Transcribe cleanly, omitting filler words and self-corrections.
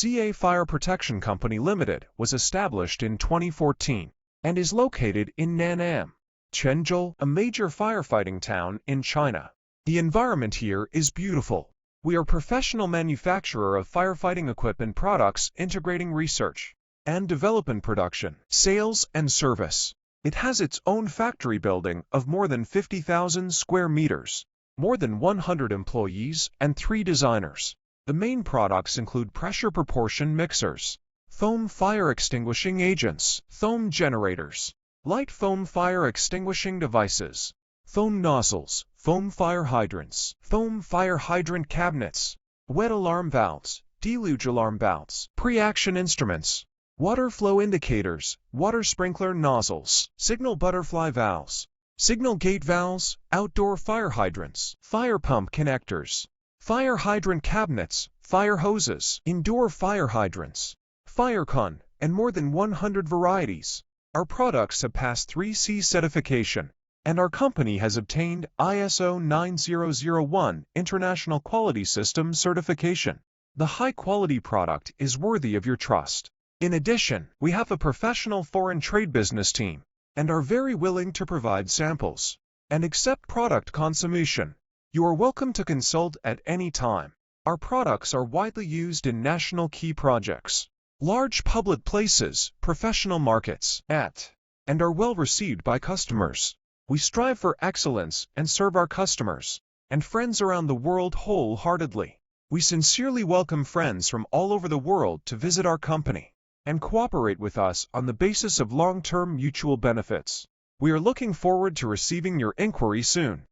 CA Fire Protection Company Limited was established in 2014 and is located in Nan'an, Quanzhou, a major firefighting town in China. The environment here is beautiful. We are a professional manufacturer of firefighting equipment products integrating research and development production, sales, and service. It has its own factory building of more than 50,000 square meters, more than 100 employees, and 3 designers. The main products include pressure proportion mixers, foam fire extinguishing agents, foam generators, light foam fire extinguishing devices, foam nozzles, foam fire hydrants, foam fire hydrant cabinets, wet alarm valves, deluge alarm valves, pre-action instruments, water flow indicators, water sprinkler nozzles, signal butterfly valves, signal gate valves, outdoor fire hydrants, fire pump connectors, fire hydrant cabinets, fire hoses, indoor fire hydrants, fire con, and more than 100 varieties. Our products have passed 3C certification, and our company has obtained ISO 9001 International Quality System certification. The high-quality product is worthy of your trust. In addition, we have a professional foreign trade business team and are very willing to provide samples and accept product consummation. You are welcome to consult at any time. Our products are widely used in national key projects, large public places, professional markets, and are well received by customers. We strive for excellence and serve our customers and friends around the world wholeheartedly. We sincerely welcome friends from all over the world to visit our company and cooperate with us on the basis of long-term mutual benefits. We are looking forward to receiving your inquiry soon.